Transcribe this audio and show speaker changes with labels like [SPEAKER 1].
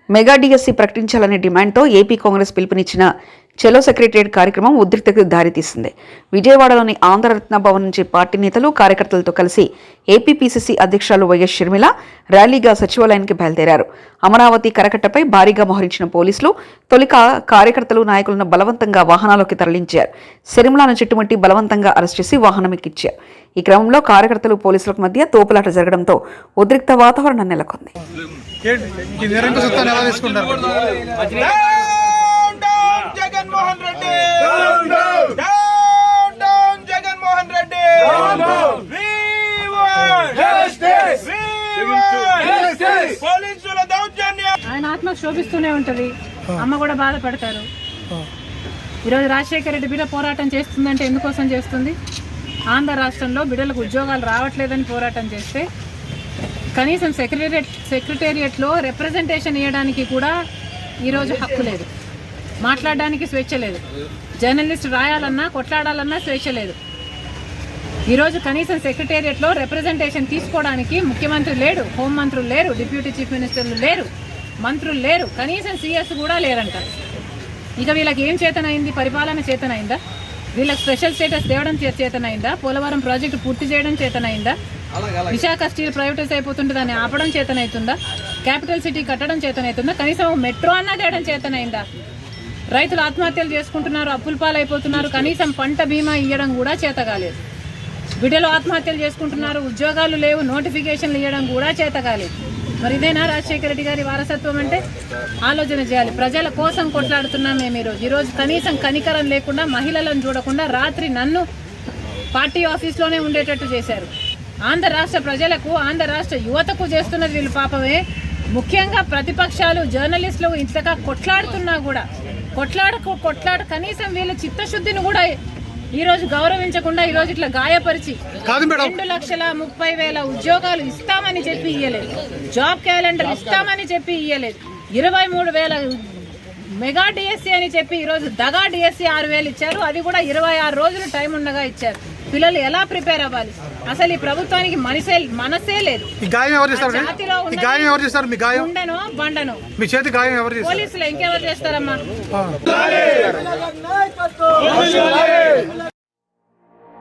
[SPEAKER 1] Mega DSC ప్రకటించాలనే డిమాండ్తో AP Congress పిలుపునిచ్చిన చెలో secretariat కార్యక్రమం ఉద్రిక్తతకు దారితీసింది. విజయవాడలోని ఆంధ్రరత్న భవన్ నుంచి పార్టీ నేతలు కార్యకర్తలతో కలిసి ఏపీపీసీసీ అధ్యక్షురాలు వైఎస్ షర్మిల ర్యాలీగా సచివాలయానికి బయలుదేరారు. అమరావతి కరకట్టపై భారీగా మోహరించిన పోలీసులు తొలిక కార్యకర్తలు నాయకులను బలవంతంగా వాహనాల్లోకి తరలించారు. షర్మిలను చుట్టుముట్టి బలవంతంగా అరెస్ట్ చేసి వాహనం ఎక్కించారు. ఈ క్రమంలో కార్యకర్తలు పోలీసులకు మధ్య తోపులాట జరగడంతో ఉద్రిక్త వాతావరణం నెలకొంది.
[SPEAKER 2] ఆయన ఆత్మ శోభిస్తూనే ఉంటది, అమ్మ కూడా బాధపడతారు. ఈరోజు రాజశేఖర రెడ్డి బిడ్డ పోరాటం చేస్తుందంటే ఎందుకోసం చేస్తుంది? ఆంధ్ర రాష్ట్రంలో బిడ్డలకు ఉద్యోగాలు రావట్లేదని పోరాటం చేస్తే కనీసం సెక్రటేరియట్లో రిప్రజెంటేషన్ ఇవ్వడానికి కూడా ఈరోజు హక్కు లేదు, మాట్లాడడానికి స్వేచ్ఛ లేదు, జర్నలిస్ట్ రాయాలన్నా కొట్లాడాలన్నా స్వేచ్ఛ లేదు. ఈరోజు కనీసం సెక్రటేరియట్లో రిప్రజెంటేషన్ తీసుకోవడానికి ముఖ్యమంత్రి లేడు, హోంమంత్రులు లేరు, డిప్యూటీ చీఫ్ మినిస్టర్లు లేరు, మంత్రులు లేరు, కనీసం సీఎస్ కూడా లేరంట. ఇక వీళ్ళకి ఏం చేతనైంది? పరిపాలన చేతనైందా? వీళ్ళకి స్పెషల్ స్టేటస్ తేవడం చేతనైందా? పోలవరం ప్రాజెక్టు పూర్తి చేయడం చేతనైందా? విశాఖ స్టీల్ ప్రైవేటైజ్ అయిపోతుంటే దాన్ని ఆపడం చేతనవుతుందా? క్యాపిటల్ సిటీ కట్టడం చేతనవుతుందా? కనీసం మెట్రో అన్నా తేయడం చేతనైందా? రైతులు ఆత్మహత్యలు చేసుకుంటున్నారు, అప్పుల పాలైపోతున్నారు, కనీసం పంట బీమా ఇవ్వడం కూడా చేత కాలేదు. బిడ్డలు ఆత్మహత్యలు చేసుకుంటున్నారు, ఉద్యోగాలు లేవు, నోటిఫికేషన్లు ఇవ్వడం కూడా చేత కాలేదు. మరి ఇదేనా రాజశేఖర రెడ్డి గారి వారసత్వం అంటే? ఆలోచన చేయాలి. ప్రజల కోసం కొట్లాడుతున్నాం మేము ఈరోజు కనీసం కనికరం లేకుండా, మహిళలను చూడకుండా రాత్రి నన్ను పార్టీ ఆఫీస్లోనే ఉండేటట్టు చేశారు. ఆంధ్ర రాష్ట్ర ప్రజలకు, ఆంధ్ర రాష్ట్ర యువతకు చేస్తున్నది వీళ్ళు పాపమే. ముఖ్యంగా ప్రతిపక్షాలు, జర్నలిస్టులు ఇంతగా కొట్లాడుతున్నా కూడా కొట్లాడు కనీసం వీళ్ళ చిత్తశుద్ధిని కూడా ఈరోజు గౌరవించకుండా ఈరోజు ఇట్లా గాయపరిచి 2,30,000 ఉద్యోగాలు ఇస్తామని చెప్పి ఇయ్యలేదు, జాబ్ క్యాలెండర్ ఇస్తామని చెప్పి ఇయ్యలేదు, 23,000 మెగా డిఎస్సి అని చెప్పి ఈరోజు దగా డిఎస్సి 6,000 ఇచ్చారు. అది కూడా 26 రోజులు టైం ఉండగా ఇచ్చారు. పిల్లలు ఎలా ప్రిపేర్ అవ్వాలి? అసలు ఈ ప్రభుత్వానికి మనసే లేదు. ఉండను బండను పోలీసులు ఇంకెవరు చేస్తారమ్మా?